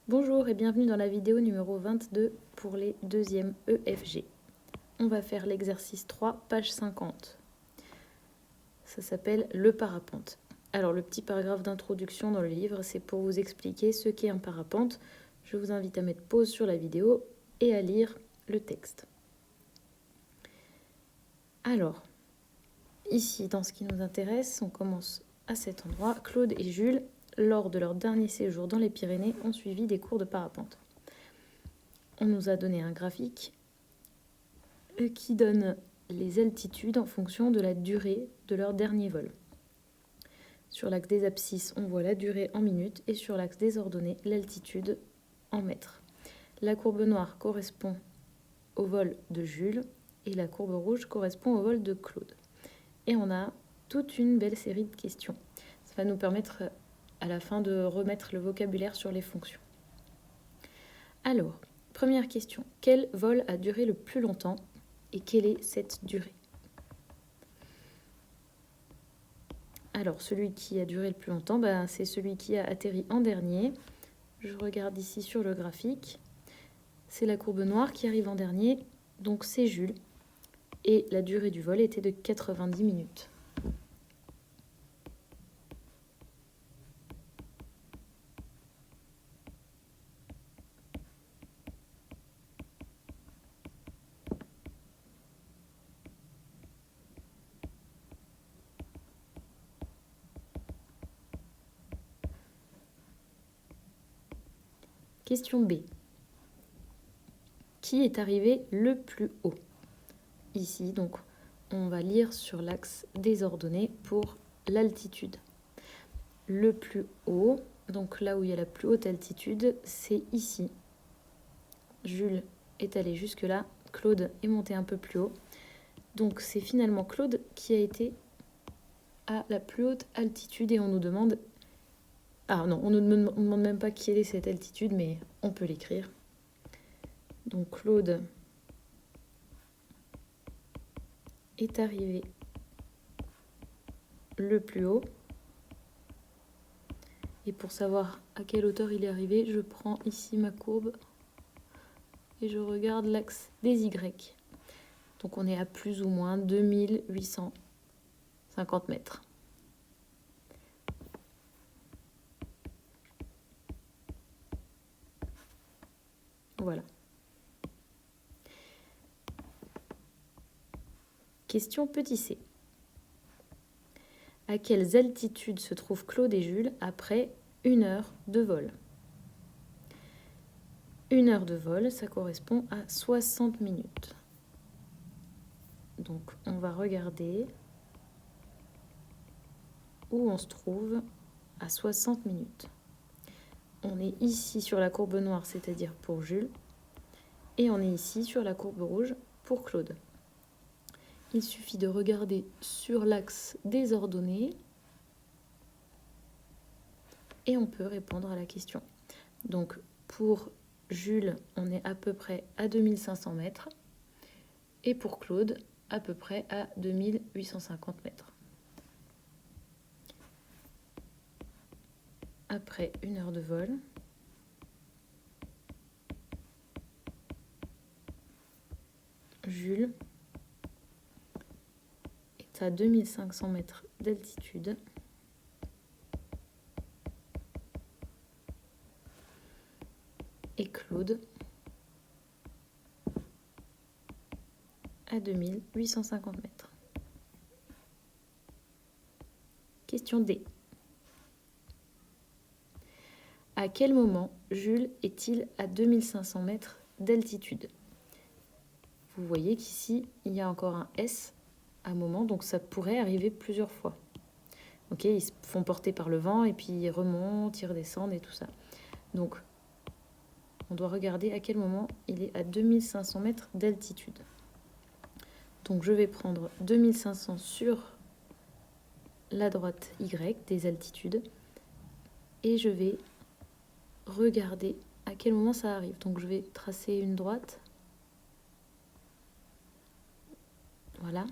Bonjour et bienvenue dans la vidéo numéro 22 pour les deuxièmes EFG. On va faire l'exercice 3, page 50. Ça s'appelle le parapente. Alors le petit paragraphe d'introduction dans le livre, c'est pour vous expliquer ce qu'est un parapente. Je vous invite à mettre pause sur la vidéo et à lire le texte. Alors, ici, dans ce qui nous intéresse, on commence à cet endroit. Claude et Jules, lors de leur dernier séjour dans les Pyrénées, ont suivi des cours de parapente. On nous a donné un graphique qui donne les altitudes en fonction de la durée de leur dernier vol. Sur l'axe des abscisses, on voit la durée en minutes et sur l'axe des ordonnées, l'altitude en mètres. La courbe noire correspond au vol de Jules et la courbe rouge correspond au vol de Claude. Et on a toute une belle série de questions. Ça va nous permettre à la fin de remettre le vocabulaire sur les fonctions. Alors, première question. Quel vol a duré le plus longtemps et quelle est cette durée? Alors, celui qui a duré le plus longtemps, c'est celui qui a atterri en dernier. Je regarde ici sur le graphique. C'est la courbe noire qui arrive en dernier, donc c'est Jules. Et la durée du vol était de 90 minutes. Question B. Qui est arrivé le plus haut? Ici, donc, on va lire sur l'axe des ordonnées pour l'altitude. Le plus haut, donc là où il y a la plus haute altitude, c'est ici. Jules est allé jusque là, Claude est monté un peu plus haut. Donc c'est finalement Claude qui a été à la plus haute altitude et on nous demande... Ah non, on ne demande même pas quelle est cette altitude, mais on peut l'écrire. Donc Claude est arrivé le plus haut. Et pour savoir à quelle hauteur il est arrivé, je prends ici ma courbe et je regarde l'axe des Y. Donc on est à plus ou moins 2850 mètres. Voilà. Question petit c. À quelles altitudes se trouvent Claude et Jules après 1 heure de vol? 1 heure de vol, ça correspond à 60 minutes. Donc on va regarder où on se trouve à 60 minutes. On est ici sur la courbe noire, c'est-à-dire pour Jules, et on est ici sur la courbe rouge pour Claude. Il suffit de regarder sur l'axe des ordonnées et on peut répondre à la question. Donc pour Jules, on est à peu près à 2500 mètres et pour Claude, à peu près à 2850 mètres. Après 1 heure de vol, Jules est à 2500 mètres d'altitude et Claude à 2850 mètres. Question D. À quel moment Jules est-il à 2500 mètres d'altitude? Vous voyez qu'ici, il y a encore un S à un moment, donc ça pourrait arriver plusieurs fois. Ok, ils se font porter par le vent et puis ils remontent, ils redescendent et tout ça. Donc, on doit regarder à quel moment il est à 2500 mètres d'altitude. Donc, je vais prendre 2500 sur la droite Y des altitudes et je vais regarder à quel moment ça arrive. Donc, je vais tracer une droite. Voilà.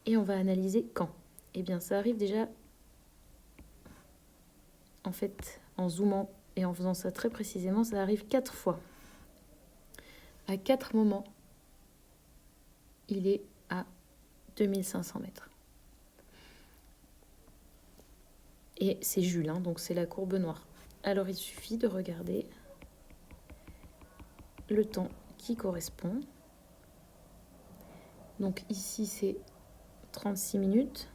Et on va analyser quand. Eh bien, ça arrive déjà, en fait, en zoomant Et en faisant ça très précisément, ça arrive 4 fois. À 4 moments, il est à 2500 mètres. Et c'est Jules, hein, donc c'est la courbe noire. Alors il suffit de regarder le temps qui correspond. Donc ici c'est 36 minutes.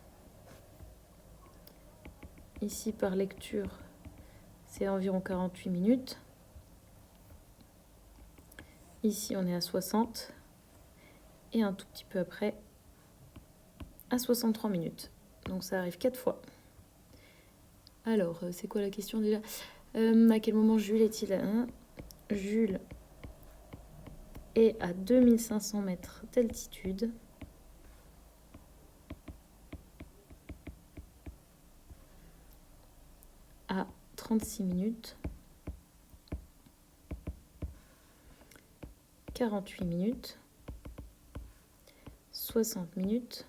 Ici par lecture c'est environ 48 minutes. Ici on est à 60. Et un tout petit peu après à 63 minutes. Donc ça arrive 4 fois. Alors c'est quoi la question déjà? À quel moment Jules est-il à Jules est à 2500 mètres d'altitude. À 36 minutes. 48 minutes. 60 minutes.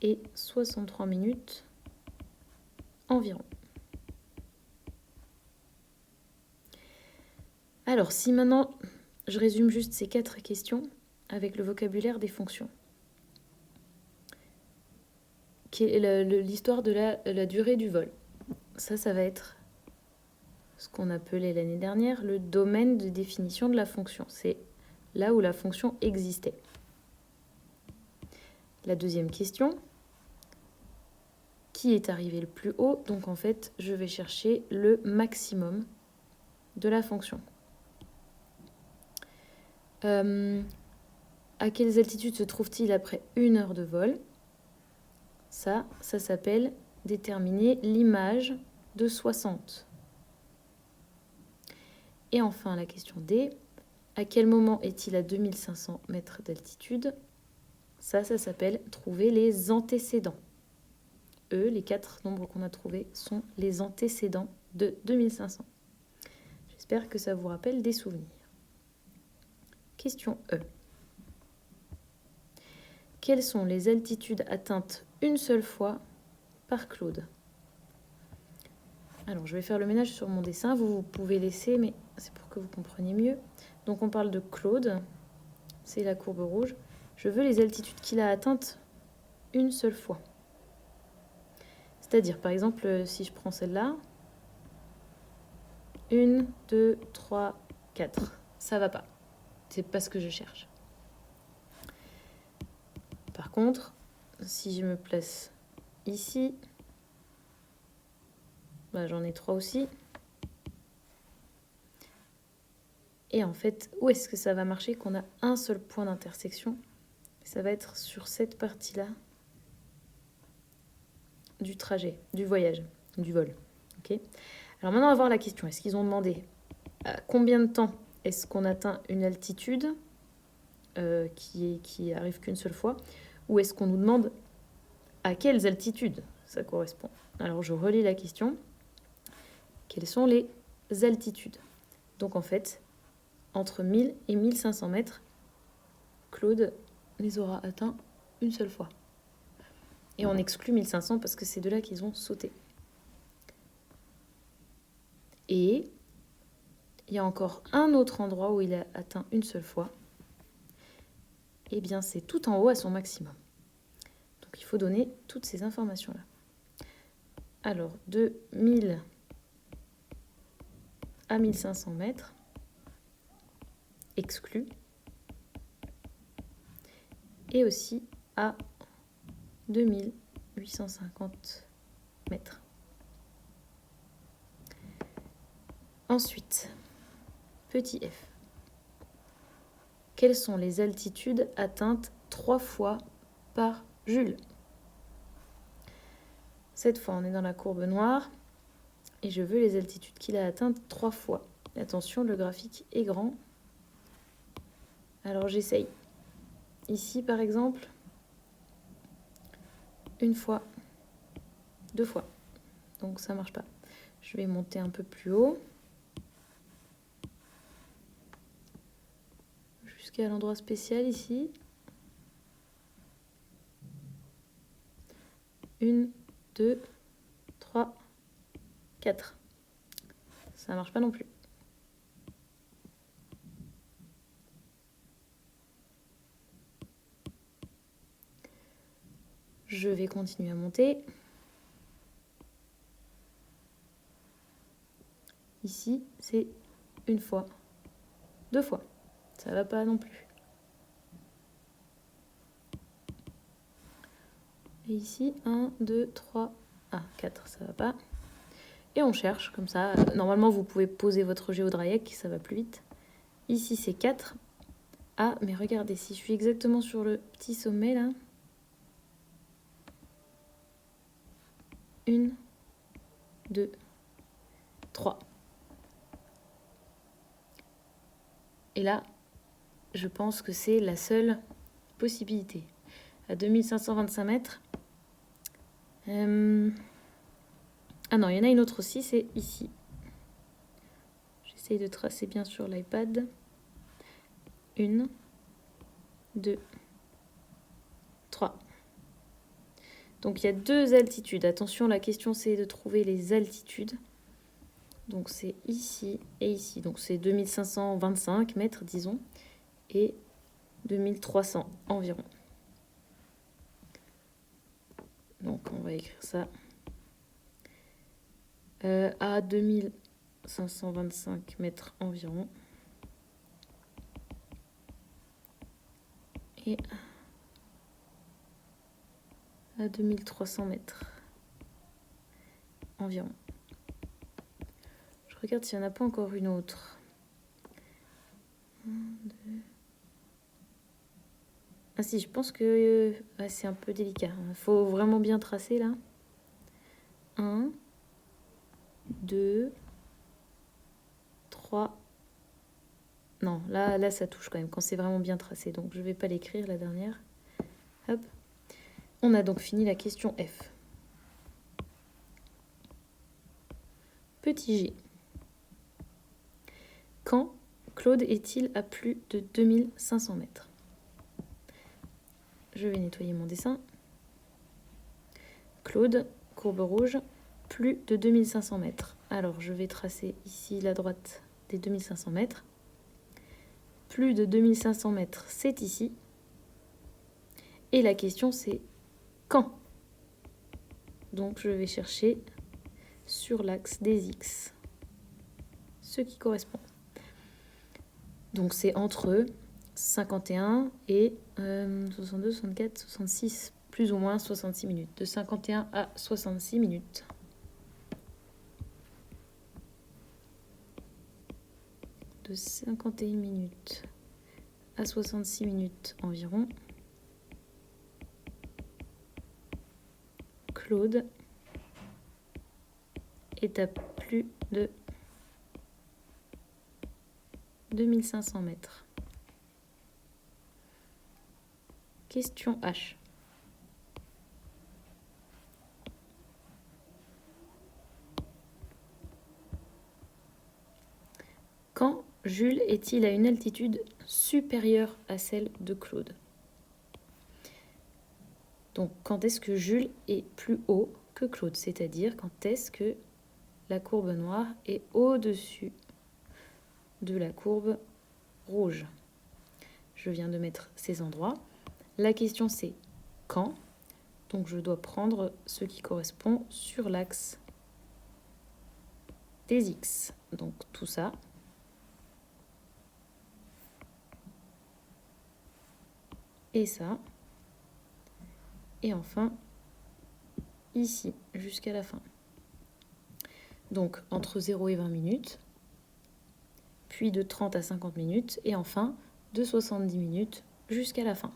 Et 63 minutes environ. Alors, si maintenant, je résume juste ces 4 questions avec le vocabulaire des fonctions. Qui est l'histoire de la durée du vol. Ça va être ce qu'on appelait l'année dernière le domaine de définition de la fonction. C'est là où la fonction existait. La deuxième question, qui est arrivé le plus haut? Donc en fait, je vais chercher le maximum de la fonction. À quelles altitudes se trouve-t-il après 1 heure de vol? Ça s'appelle déterminer l'image de 60. Et enfin, la question D, à quel moment est-il à 2500 mètres d'altitude? Ça s'appelle trouver les antécédents. Les 4 nombres qu'on a trouvés sont les antécédents de 2500. J'espère que ça vous rappelle des souvenirs. Question E. Quelles sont les altitudes atteintes une seule fois par Claude? Alors, je vais faire le ménage sur mon dessin. Vous pouvez laisser, mais c'est pour que vous compreniez mieux. Donc, on parle de Claude. C'est la courbe rouge. Je veux les altitudes qu'il a atteintes une seule fois. C'est-à-dire, par exemple, si je prends celle-là, 1, 2, 3, 4. Ça va pas. C'est pas ce que je cherche. Par contre, si je me place ici, j'en ai 3 aussi. Et en fait, où est-ce que ça va marcher? Qu'on a un seul point d'intersection. Ça va être sur cette partie-là du trajet, du voyage, du vol. Okay. Alors maintenant, on va voir la question. Est-ce qu'ils ont demandé à combien de temps est-ce qu'on atteint une altitude qui arrive qu'une seule fois? Ou est-ce qu'on nous demande à quelles altitudes ça correspond? Alors, je relis la question. Quelles sont les altitudes? Donc, en fait, entre 1000 et 1500 mètres, Claude les aura atteints une seule fois. Et on exclut 1500 parce que c'est de là qu'ils ont sauté. Et il y a encore un autre endroit où il a atteint une seule fois. Eh bien, c'est tout en haut à son maximum. Donc, il faut donner toutes ces informations-là. Alors, de 1000 à 1500 mètres, exclu. Et aussi à 2850 mètres. Ensuite, petit f. Quelles sont les altitudes atteintes 3 fois par Jules? Cette fois, on est dans la courbe noire et je veux les altitudes qu'il a atteintes 3 fois. Attention, le graphique est grand. Alors j'essaye. Ici, par exemple, 1 fois, 2 fois. Donc ça ne marche pas. Je vais monter un peu plus haut. Jusqu'à l'endroit spécial ici. 1, 2, 3, 3, 4. Ça marche pas non plus. Je vais continuer à monter. Ici, c'est une fois, 2 fois. Ça va pas non plus. Et ici, 1, 2, 3, 4, ça va pas. Et on cherche comme ça. Normalement, vous pouvez poser votre GeoDryEc, ça va plus vite. Ici, c'est 4. Ah, mais regardez, si je suis exactement sur le petit sommet là. 1, 2, 3. Et là, je pense que c'est la seule possibilité. À 2525 mètres. Ah non, il y en a une autre aussi, c'est ici. J'essaye de tracer bien sur l'iPad. 1, 2, 3. Donc il y a 2 altitudes. Attention, la question c'est de trouver les altitudes. Donc c'est ici et ici. Donc c'est 2525 mètres, disons, et 2300 environ. Donc on va écrire ça. À 2525 mètres environ. Et à 2300 mètres environ. Je regarde s'il n'y en a pas encore une autre. 1, 2. Ah si, je pense que c'est un peu délicat. Il faut vraiment bien tracer là. 1, 2, 3. Non, là ça touche quand même, quand c'est vraiment bien tracé. Donc je ne vais pas l'écrire la dernière. Hop. On a donc fini la question F. Petit G. Quand Claude est-il à plus de 2500 mètres? Je vais nettoyer mon dessin. Claude, courbe rouge, plus de 2500 mètres. Alors, je vais tracer ici la droite des 2500 mètres. Plus de 2500 mètres, c'est ici. Et la question, c'est quand? Donc, je vais chercher sur l'axe des X ce qui correspond. Donc, c'est entre 51 et 62, 64, 66, plus ou moins 66 minutes. De 51 à 66 minutes. De 51 minutes à 66 minutes environ. Claude est à plus de 2500 mètres. Question H. Quand Jules est-il à une altitude supérieure à celle de Claude? Donc, quand est-ce que Jules est plus haut que Claude? C'est-à-dire, quand est-ce que la courbe noire est au-dessus de la courbe rouge? Je viens de mettre ces endroits. La question, c'est quand? Donc, je dois prendre ce qui correspond sur l'axe des X. Donc, tout ça. Et ça. Et enfin, ici, jusqu'à la fin. Donc, entre 0 et 20 minutes, puis de 30 à 50 minutes, et enfin, de 70 minutes jusqu'à la fin.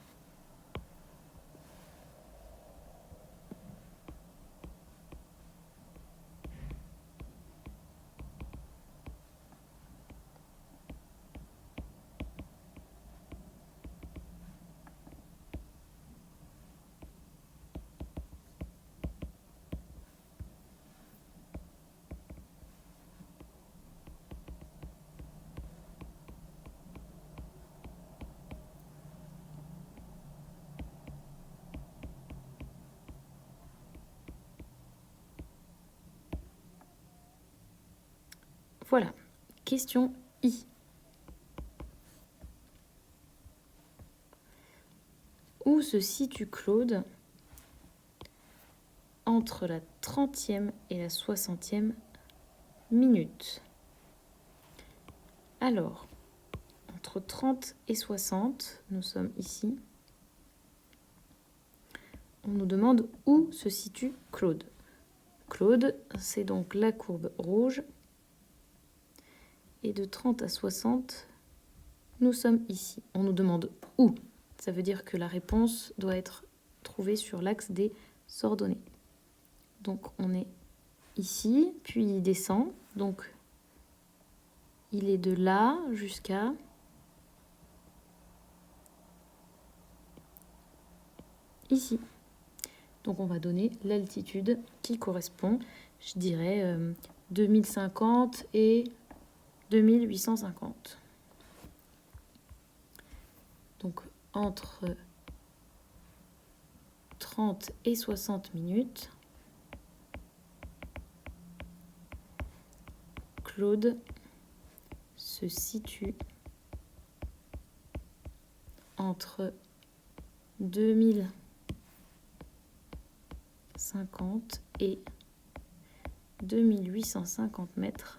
Voilà. Question I. Où se situe Claude entre la 30e et la 60e minute? Alors, entre 30 et 60, nous sommes ici. On nous demande où se situe Claude. Claude, c'est donc la courbe rouge. Et de 30 à 60, nous sommes ici. On nous demande où. Ça veut dire que la réponse doit être trouvée sur l'axe des ordonnées. Donc on est ici, puis il descend. Donc il est de là jusqu'à ici. Donc on va donner l'altitude qui correspond, je dirais 2050 et 2850. Donc entre 30 et 60 minutes, Claude se situe entre 2050 et 2850 mètres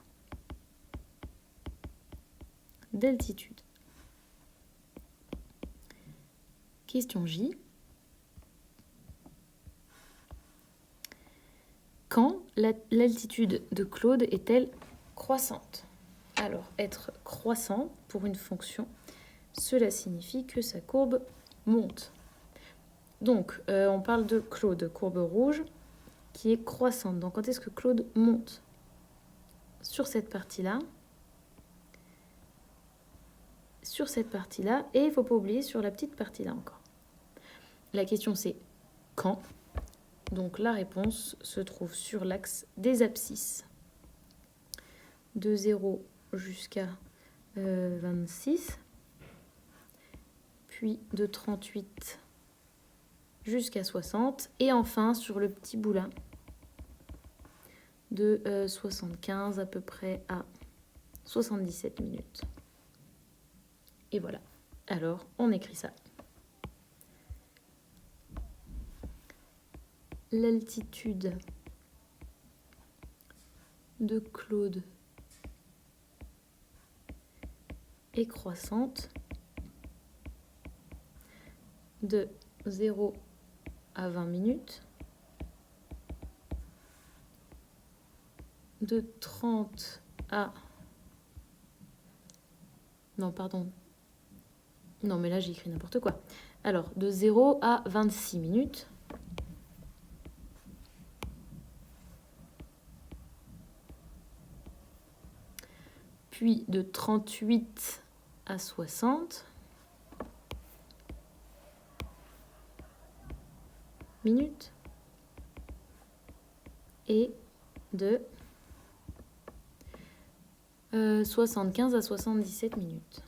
d'altitude. Question J. Quand l'altitude de Claude est-elle croissante? Alors, être croissant pour une fonction, cela signifie que sa courbe monte. Donc, on parle de Claude, courbe rouge, qui est croissante. Donc, quand est-ce que Claude monte? Sur cette partie-là. Sur cette partie-là. Et il ne faut pas oublier sur la petite partie-là encore. La question, c'est quand? Donc, la réponse se trouve sur l'axe des abscisses. De 0 jusqu'à 26. Puis de 38 jusqu'à 60. Et enfin, sur le petit bout là, de 75 à peu près à 77 minutes. Et voilà. Alors, on écrit ça. L'altitude de Claude est croissante de 0 à 20 minutes, de 30 à... Non, pardon. Non, mais là, j'ai écrit n'importe quoi. Alors, de 0 à 26 minutes. Puis de 38 à 60 minutes. Et de 75 à 77 minutes.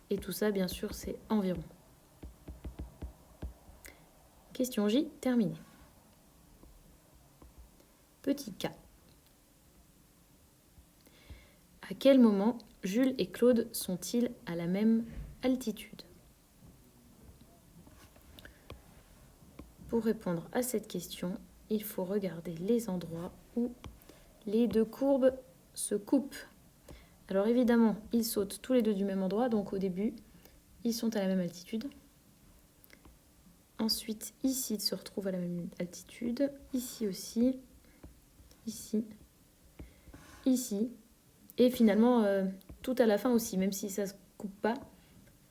Et tout ça, bien sûr, c'est environ. Question J, terminée. Petit K. À quel moment Jules et Claude sont-ils à la même altitude? Pour répondre à cette question, il faut regarder les endroits où les deux courbes se coupent. Alors évidemment, ils sautent tous les deux du même endroit, donc au début, ils sont à la même altitude. Ensuite, ici, ils se retrouvent à la même altitude. Ici aussi. Ici. Ici. Et finalement, tout à la fin aussi, même si ça ne se coupe pas.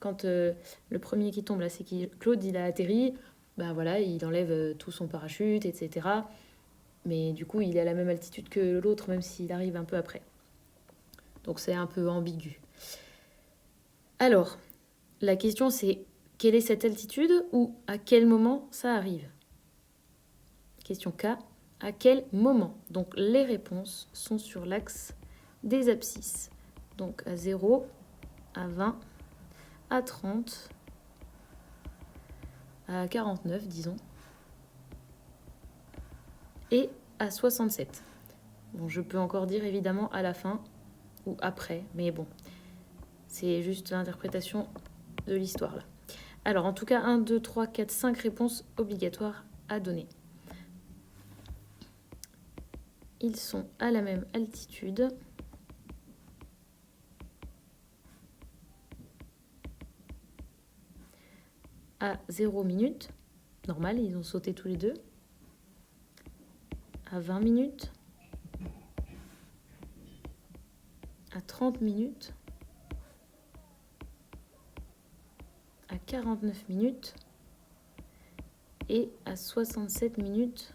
Quand le premier qui tombe, là, c'est Claude, il a atterri. Ben voilà, il enlève tout son parachute, etc. Mais du coup, il est à la même altitude que l'autre, même s'il arrive un peu après. Donc c'est un peu ambigu. Alors, la question c'est, quelle est cette altitude ou à quel moment ça arrive? Question K, à quel moment? Donc les réponses sont sur l'axe des abscisses. Donc à 0, à 20, à 30, à 49, disons, et à 67. Bon, je peux encore dire évidemment à la fin ou après, mais bon, c'est juste l'interprétation de l'histoire là. Alors, en tout cas, 1, 2, 3, 4, 5 réponses obligatoires à donner. Ils sont à la même altitude. À 0 minutes. Normal, ils ont sauté tous les deux. À 20 minutes. À 30 minutes. À 49 minutes. Et à 67 minutes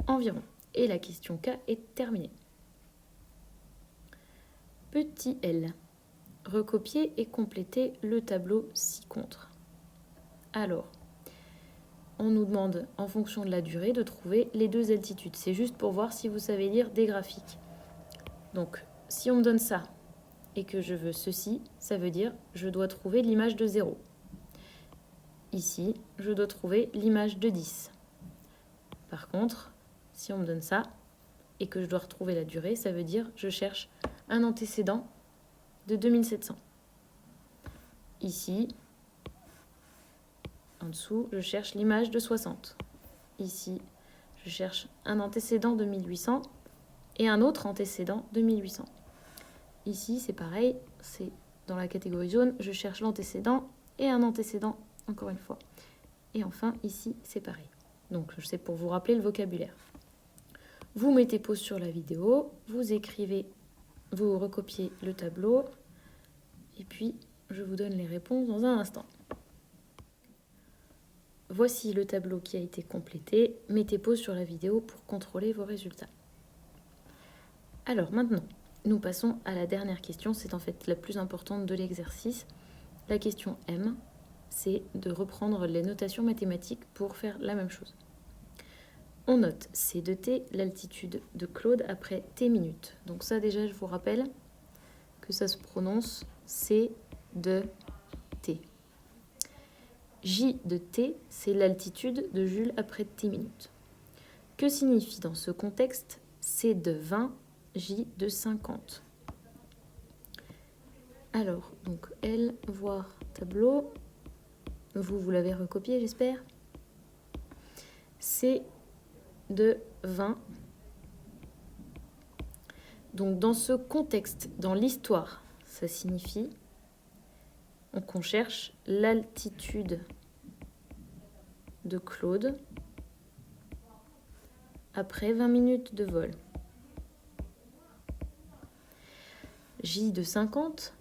environ. Et la question K est terminée. Petit L. Recopier et compléter le tableau ci-contre. Alors, on nous demande, en fonction de la durée, de trouver les deux altitudes. C'est juste pour voir si vous savez lire des graphiques. Donc, si on me donne ça et que je veux ceci, ça veut dire je dois trouver l'image de 0. Ici, je dois trouver l'image de 10. Par contre, si on me donne ça et que je dois retrouver la durée, ça veut dire je cherche un antécédent de 2700. Ici, en dessous, je cherche l'image de 60. Ici, je cherche un antécédent de 1800 et un autre antécédent de 1800. Ici, c'est pareil, c'est dans la catégorie jaune, je cherche l'antécédent et un antécédent, encore une fois. Et enfin, ici, c'est pareil. Donc, c'est pour vous rappeler le vocabulaire. Vous mettez pause sur la vidéo, vous écrivez, vous recopiez le tableau, et puis je vous donne les réponses dans un instant. Voici le tableau qui a été complété. Mettez pause sur la vidéo pour contrôler vos résultats. Alors maintenant, nous passons à la dernière question. C'est en fait la plus importante de l'exercice. La question M, c'est de reprendre les notations mathématiques pour faire la même chose. On note C de T, l'altitude de Claude après T minutes. Donc ça déjà, je vous rappelle que ça se prononce C de T. J de T, c'est l'altitude de Jules après T minutes. Que signifie dans ce contexte C de 20, J de 50? Alors, donc L, voir tableau. Vous l'avez recopié, j'espère. C de 20. Donc dans ce contexte, dans l'histoire, ça signifie qu'on cherche l'altitude de Claude après 20 minutes de vol. J de 50,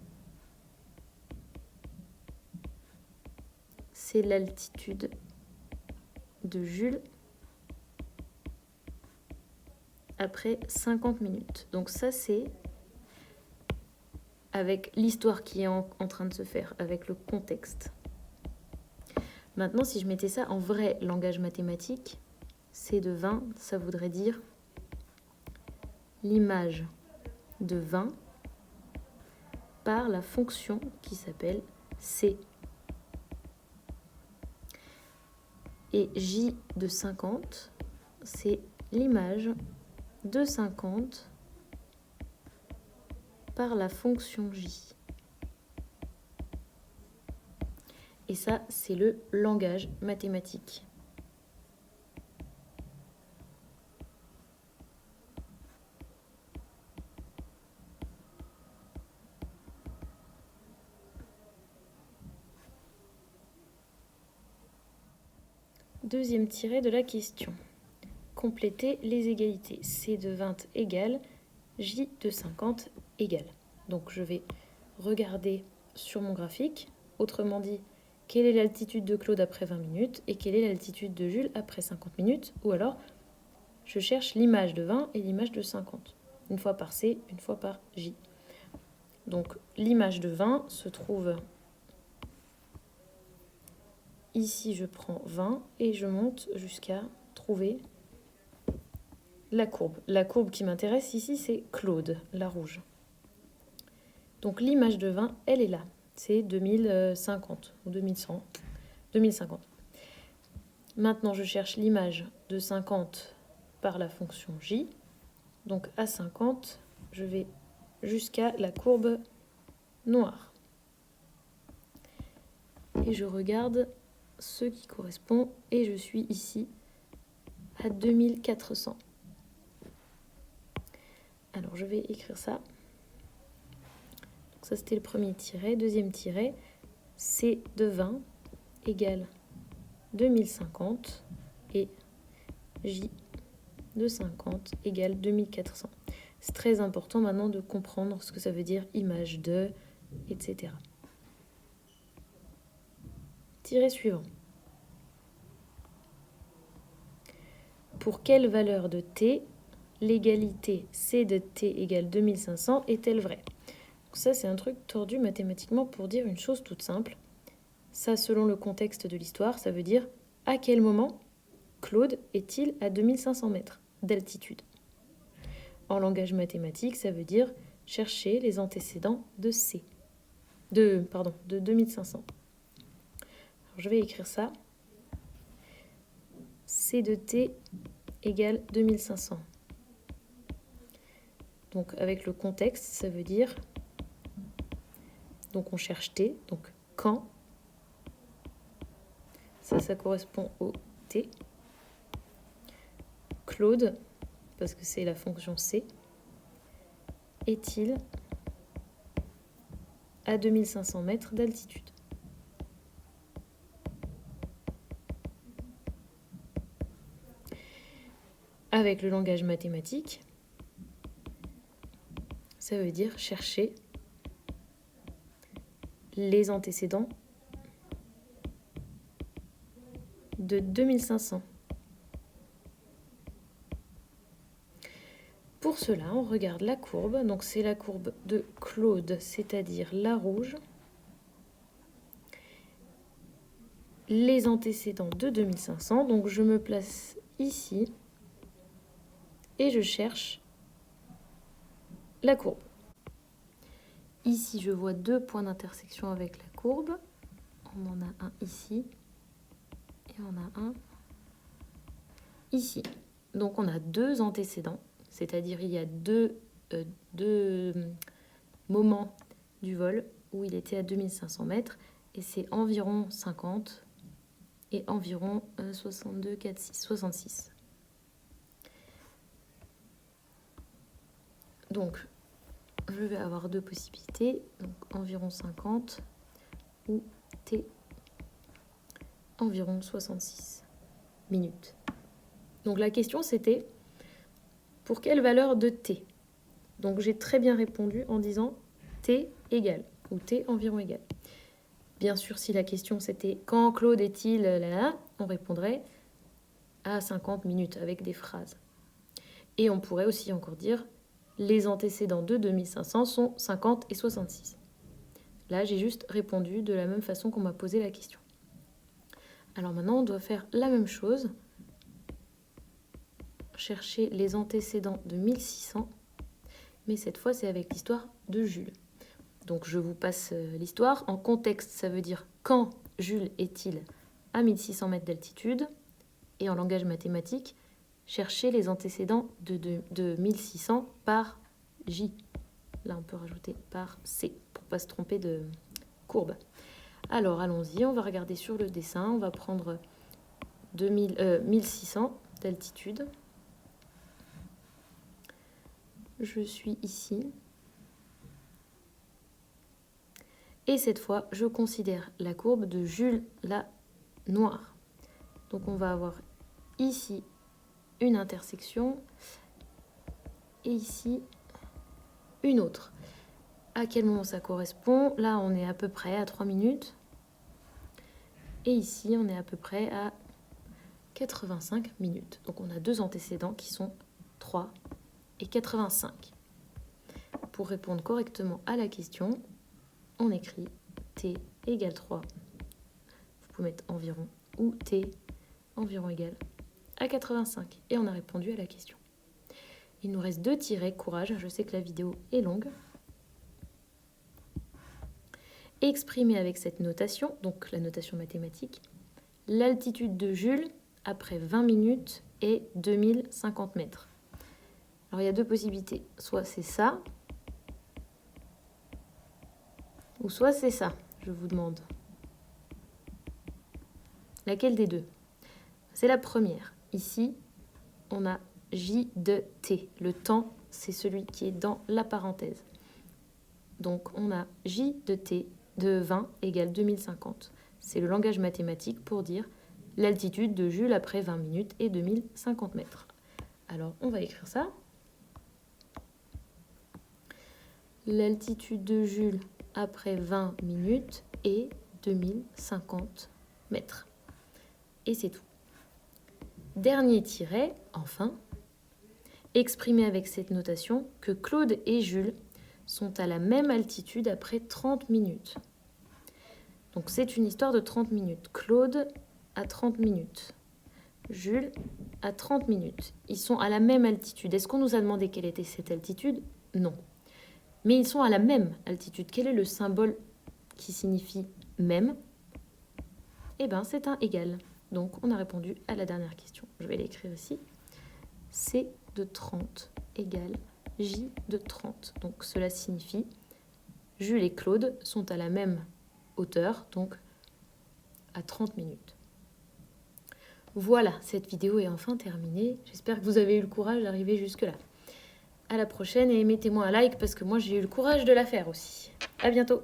c'est l'altitude de Jules après 50 minutes. Donc ça, c'est avec l'histoire qui est en train de se faire, avec le contexte. Maintenant, si je mettais ça en vrai langage mathématique, C de 20, ça voudrait dire l'image de 20 par la fonction qui s'appelle C. Et J de 50, c'est l'image de 50 par la fonction J. Et ça, c'est le langage mathématique. Deuxième tiré de la question. Compléter les égalités. C de 20 égale J de 50 égale. Donc je vais regarder sur mon graphique, autrement dit, quelle est l'altitude de Claude après 20 minutes et quelle est l'altitude de Jules après 50 minutes, ou alors je cherche l'image de 20 et l'image de 50, une fois par C, une fois par J. Donc l'image de 20 se trouve ici, je prends 20 et je monte jusqu'à trouver la courbe. La courbe qui m'intéresse ici, c'est Claude, la rouge. Donc l'image de 20, elle est là. C'est 2050 ou 2100. 2050. Maintenant, je cherche l'image de 50 par la fonction j. Donc à 50, je vais jusqu'à la courbe noire. Et je regarde ce qui correspond et je suis ici à 2400. Alors je vais écrire ça. Donc ça c'était le premier tiret. Deuxième tiret, C de 20 égale 2050 et J de 50 égale 2400. C'est très important maintenant de comprendre ce que ça veut dire image de, etc. Tiret suivant. Pour quelle valeur de t l'égalité C de t égale 2500 est-elle vraie? Donc ça, c'est un truc tordu mathématiquement pour dire une chose toute simple. Ça, selon le contexte de l'histoire, ça veut dire à quel moment Claude est-il à 2500 mètres d'altitude? En langage mathématique, ça veut dire chercher les antécédents de C. De 2500. Alors, je vais écrire ça. C de t égale 2500. Donc avec le contexte, ça veut dire, donc on cherche t, donc quand, ça correspond au t, Claude, parce que c'est la fonction c, est-il à 2500 mètres d'altitude? Avec le langage mathématique, ça veut dire chercher les antécédents de 2500. Pour cela, on regarde la courbe. Donc c'est la courbe de Claude, c'est-à-dire la rouge. Les antécédents de 2500. Donc je me place ici et je cherche la courbe. Ici, je vois deux points d'intersection avec la courbe. On en a un ici et on a un ici. Donc on a deux antécédents, c'est-à-dire il y a deux moments du vol où il était à 2500 mètres et c'est environ 50 et environ 62, 4, 6, 66. Donc, je vais avoir deux possibilités, donc environ 50 ou t environ 66 minutes. Donc la question c'était pour quelle valeur de t? Donc j'ai très bien répondu en disant t égale ou t environ égale. Bien sûr, si la question c'était quand Claude est-il là, on répondrait à 50 minutes avec des phrases. Et on pourrait aussi encore dire les antécédents de 2500 sont 50 et 66. Là, j'ai juste répondu de la même façon qu'on m'a posé la question. Alors maintenant, on doit faire la même chose. Chercher les antécédents de 1600, mais cette fois, c'est avec l'histoire de Jules. Donc, je vous passe l'histoire. En contexte, ça veut dire quand Jules est-il à 1600 mètres d'altitude? Et en langage mathématique, chercher les antécédents de 1600 par J. Là, on peut rajouter par C pour ne pas se tromper de courbe. Alors, allons-y, on va regarder sur le dessin. On va prendre 1600 d'altitude. Je suis ici. Et cette fois, je considère la courbe de Jules la noire. Donc, on va avoir ici une intersection et ici une autre. À quel moment ça correspond? Là, on est à peu près à 3 minutes. Et ici, on est à peu près à 85 minutes. Donc, on a deux antécédents qui sont 3 et 85. Pour répondre correctement à la question, on écrit t égale 3. Vous pouvez mettre environ ou t environ égale à 85. Et on a répondu à la question. Il nous reste deux tirets, courage, je sais que la vidéo est longue. Exprimer avec cette notation, donc la notation mathématique, l'altitude de Jules après 20 minutes et 2050 mètres. Alors, il y a deux possibilités. Soit c'est ça, ou soit c'est ça, je vous demande. Laquelle des deux? C'est la première. Ici, on a J de T. Le temps, c'est celui qui est dans la parenthèse. Donc, on a J de T de 20 égale 2050. C'est le langage mathématique pour dire l'altitude de Jules après 20 minutes est 2050 mètres. Alors, on va écrire ça. L'altitude de Jules après 20 minutes est 2050 mètres. Et c'est tout. Dernier tiret, enfin, exprimer avec cette notation que Claude et Jules sont à la même altitude après 30 minutes. Donc c'est une histoire de 30 minutes. Claude à 30 minutes. Jules à 30 minutes. Ils sont à la même altitude. Est-ce qu'on nous a demandé quelle était cette altitude? Non. Mais ils sont à la même altitude. Quel est le symbole qui signifie même? Eh bien, c'est un égal. Donc, on a répondu à la dernière question. Je vais l'écrire ici. C de 30 égale J de 30. Donc, cela signifie Jules et Claude sont à la même hauteur, donc à 30 minutes. Voilà, cette vidéo est enfin terminée. J'espère que vous avez eu le courage d'arriver jusque-là. À la prochaine et mettez-moi un like parce que moi j'ai eu le courage de la faire aussi. À bientôt!